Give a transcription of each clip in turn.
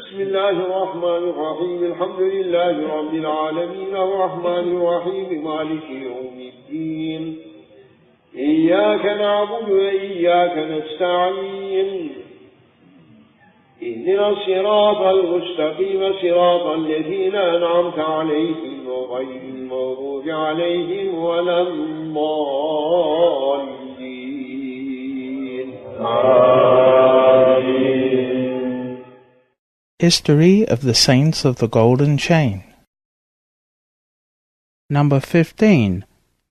بسم الله الرحمن الرحيم الحمد لله رب العالمين الرحمن الرحيم مالك يوم الدين إياك نعبد وإياك نستعين اهدنا الصراط المستقيم صراط الذين أنعمت عليهم غير المغضوب عليهم ولا الضالين. History of the Saints of the Golden Chain. Number 15.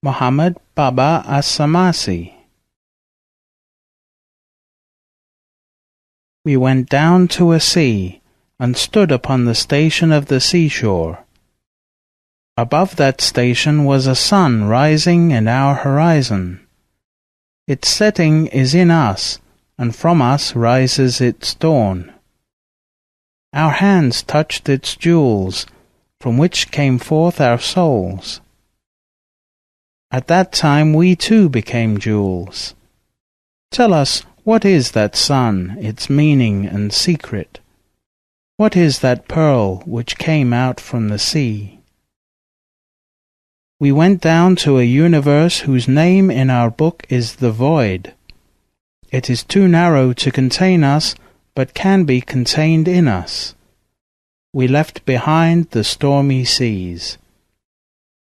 Muhammad Baba as-Samasi. We went down to a sea, and stood upon the station of the seashore. Above that station was a sun rising in our horizon. Its setting is in us, and from us rises its dawn. Our hands touched its jewels, from which came forth our souls. At that time we too became jewels. Tell us, what is that sun, its meaning and secret? What is that pearl which came out from the sea? We went down to a universe whose name in our book is the Void. It is too narrow to contain us, but can be contained in us. We left behind the stormy seas.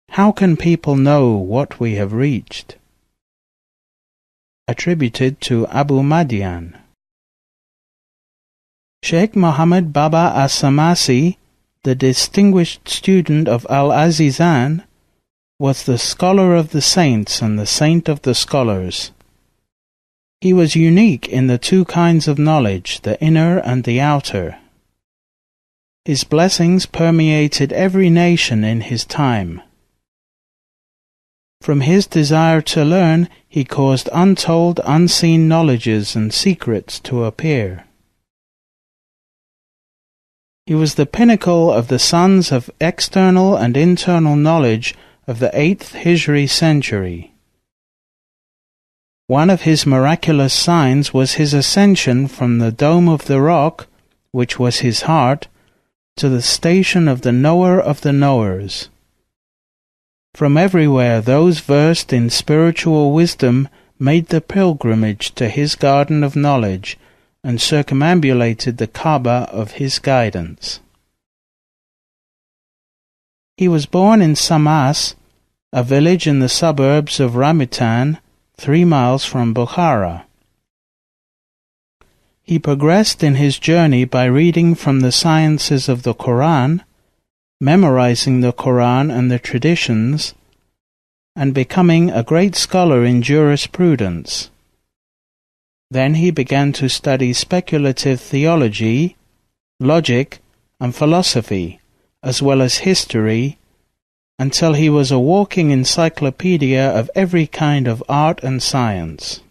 How can people know what we have reached? Attributed to Abu Madian. Shaykh Muhammad Baba as-Samasi, the distinguished student of Al-Azizan, was the scholar of the saints and the saint of the scholars. He was unique in the two kinds of knowledge, the inner and the outer. His blessings permeated every nation in his time. From his desire to learn, he caused untold, unseen knowledges and secrets to appear. He was the pinnacle of the sons of external and internal knowledge of the 8th Hijri century. One of his miraculous signs was his ascension from the dome of the rock, which was his heart, to the station of the knower of the knowers. From everywhere those versed in spiritual wisdom made the pilgrimage to his garden of knowledge and circumambulated the Kaaba of his guidance. He was born in Samas, a village in the suburbs of Ramitan, 3 miles from Bukhara. He progressed in his journey by reading from the sciences of the Quran, memorizing the Quran and the traditions, and becoming a great scholar in jurisprudence. Then he began to study speculative theology, logic, and philosophy, as well as history, until he was a walking encyclopedia of every kind of art and science.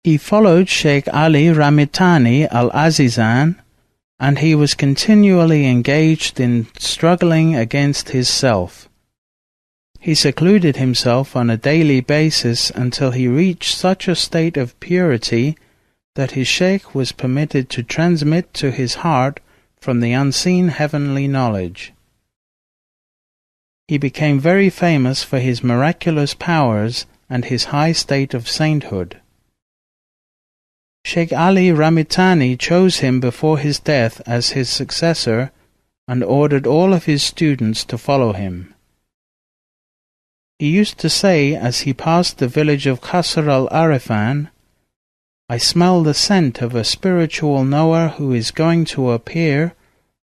He followed Sheikh Ali Ramitani al-Azizan, and he was continually engaged in struggling against his self. He secluded himself on a daily basis until he reached such a state of purity that his sheikh was permitted to transmit to his heart from the unseen heavenly knowledge. He became very famous for his miraculous powers and his high state of sainthood. Sheikh Ali Ramitani chose him before his death as his successor and ordered all of his students to follow him. He used to say as he passed the village of Qasr al-Arifan, "I smell the scent of a spiritual knower who is going to appear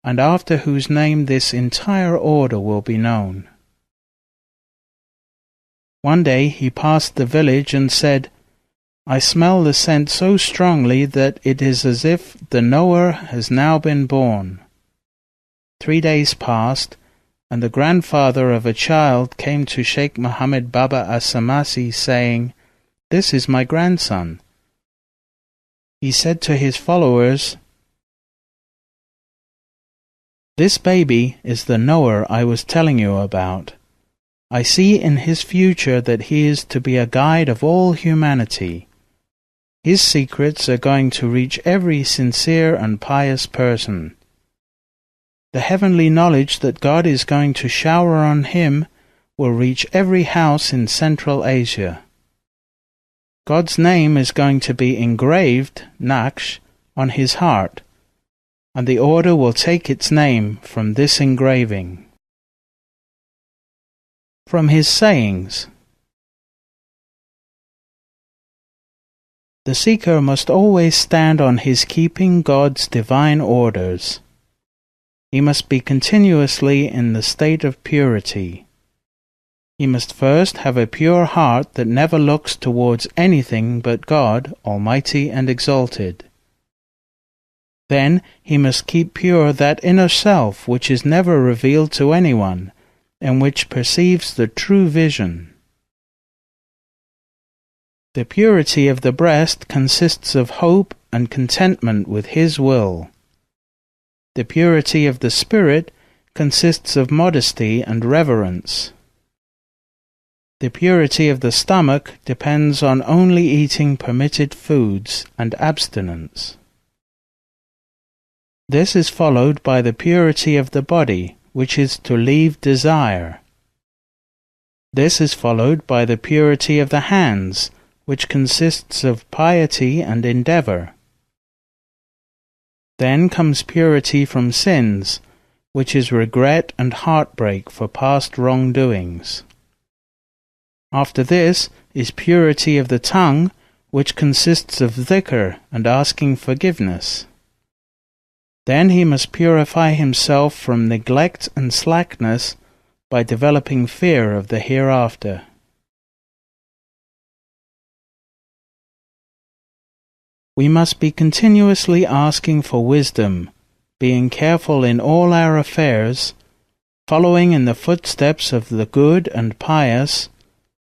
and after whose name this entire order will be known." One day he passed the village and said, "I smell the scent so strongly that it is as if the knower has now been born." 3 days passed, and the grandfather of a child came to Shaykh Muhammad Baba as-Samasi saying, "This is my grandson." He said to his followers, "This baby is the knower I was telling you about. I see in his future that he is to be a guide of all humanity. His secrets are going to reach every sincere and pious person. The heavenly knowledge that God is going to shower on him will reach every house in Central Asia. God's name is going to be engraved, Naqsh, on his heart, and the order will take its name from this engraving. From his sayings. The seeker must always stand on his keeping God's divine orders. He must be continuously in the state of purity. He must first have a pure heart that never looks towards anything but God, Almighty and Exalted. Then he must keep pure that inner self which is never revealed to anyone, and which perceives the true vision. The purity of the breast consists of hope and contentment with His will. The purity of the spirit consists of modesty and reverence. The purity of the stomach depends on only eating permitted foods and abstinence. This is followed by the purity of the body, which is to leave desire. This is followed by the purity of the hands, which consists of piety and endeavor. Then comes purity from sins, which is regret and heartbreak for past wrongdoings. After this is purity of the tongue, which consists of dhikr and asking forgiveness. Then he must purify himself from neglect and slackness by developing fear of the hereafter. We must be continuously asking for wisdom, being careful in all our affairs, following in the footsteps of the good and pious,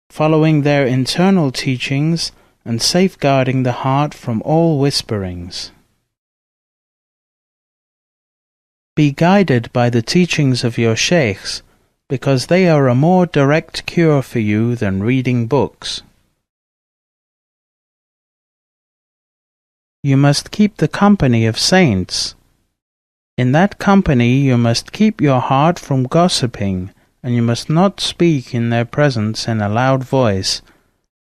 following their internal teachings, and safeguarding the heart from all whisperings. Be guided by the teachings of your sheikhs, because they are a more direct cure for you than reading books. You must keep the company of saints. In that company you must keep your heart from gossiping, and you must not speak in their presence in a loud voice,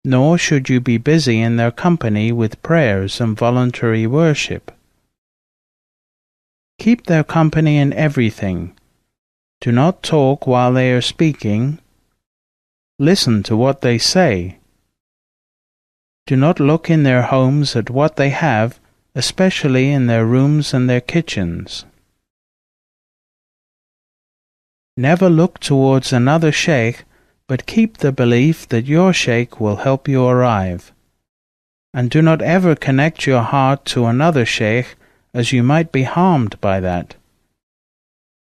nor should you be busy in their company with prayers and voluntary worship. Keep their company in everything. Do not talk while they are speaking. Listen to what they say. Do not look in their homes at what they have, especially in their rooms and their kitchens. Never look towards another sheikh, but keep the belief that your sheikh will help you arrive. And do not ever connect your heart to another sheikh, as you might be harmed by that.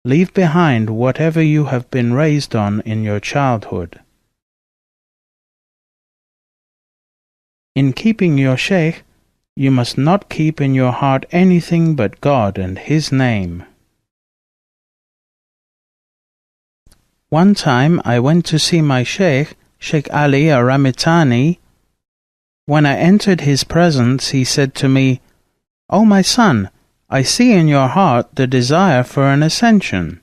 Leave behind whatever you have been raised on in your childhood. In keeping your sheikh, you must not keep in your heart anything but God and His name. One time I went to see my sheikh, Sheikh Ali Aramitani. When I entered his presence, he said to me, "O my son, I see in your heart the desire for an ascension."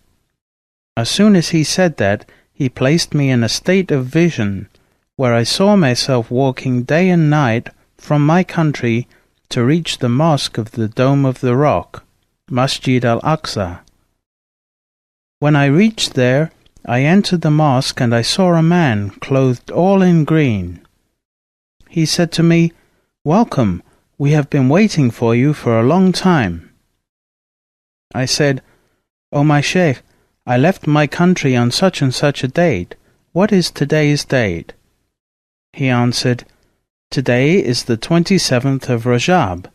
As soon as he said that, he placed me in a state of vision, where I saw myself walking day and night from my country to reach the mosque of the Dome of the Rock, Masjid al-Aqsa. When I reached there, I entered the mosque and I saw a man clothed all in green. He said to me, "Welcome, we have been waiting for you for a long time." I said, "O my sheikh, I left my country on such and such a date. What is today's date?" He answered, "Today is the 27th of Rajab."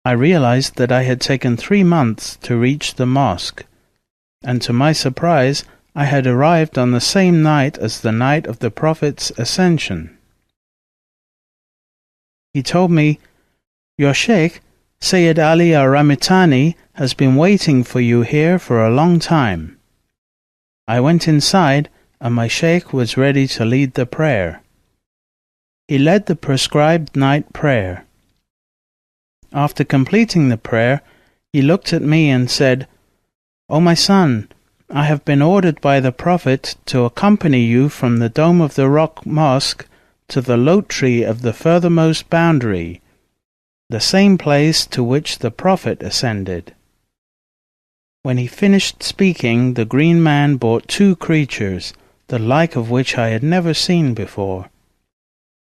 I realized that I had taken 3 months to reach the mosque, and to my surprise, I had arrived on the same night as the night of the Prophet's ascension. He told me, "Your sheikh, Sayyid Ali Aramitani, has been waiting for you here for a long time." I went inside, and my sheikh was ready to lead the prayer. He led the prescribed night prayer. After completing the prayer, he looked at me and said, "O my son, I have been ordered by the Prophet to accompany you from the Dome of the Rock Mosque to the Lote Tree of the furthermost boundary, the same place to which the Prophet ascended." When he finished speaking, the green man brought 2 creatures, the like of which I had never seen before.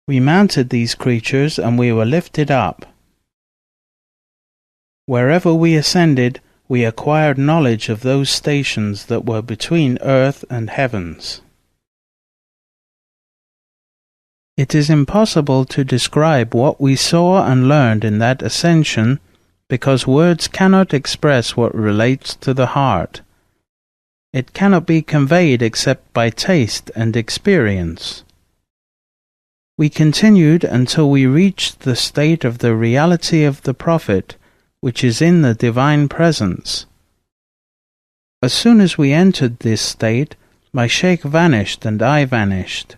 We mounted these creatures and we were lifted up. Wherever we ascended, we acquired knowledge of those stations that were between earth and heavens. It is impossible to describe what we saw and learned in that ascension, because words cannot express what relates to the heart. It cannot be conveyed except by taste and experience. We continued until we reached the state of the reality of the Prophet, which is in the Divine Presence. As soon as we entered this state, my Shaykh vanished and I vanished.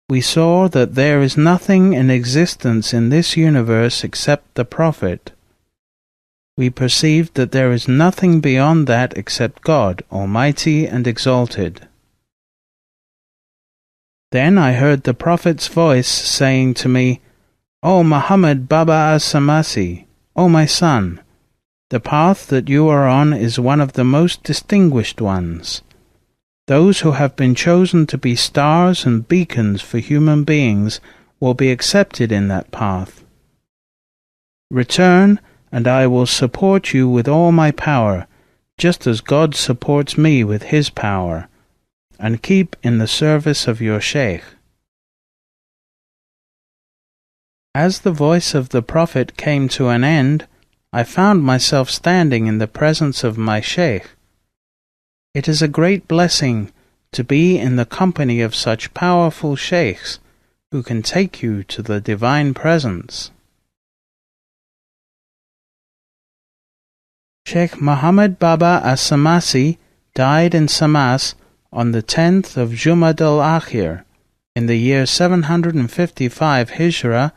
We saw that there is nothing in existence in this universe except the Prophet. We perceived that there is nothing beyond that except God, Almighty and Exalted. Then I heard the Prophet's voice saying to me, "O Muhammad Baba as-Samasi, O my son, the path that you are on is one of the most distinguished ones. Those who have been chosen to be stars and beacons for human beings will be accepted in that path. Return, and I will support you with all my power, just as God supports me with His power, and keep in the service of your Shaykh." As the voice of the Prophet came to an end, I found myself standing in the presence of my Shaykh. It is a great blessing to be in the company of such powerful Shaykhs who can take you to the Divine Presence. Shaykh Muhammad Baba as-Samasi died in Samas on the 10th of Jumad al-Akhir in the year 755 Hijrah,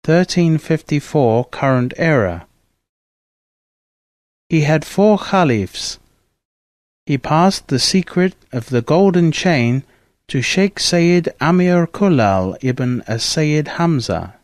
1354 current era. He had 4 Khalifs. He passed the secret of the golden chain to Sheikh Sayyid Amir Kullal ibn as-Sayyid Hamza.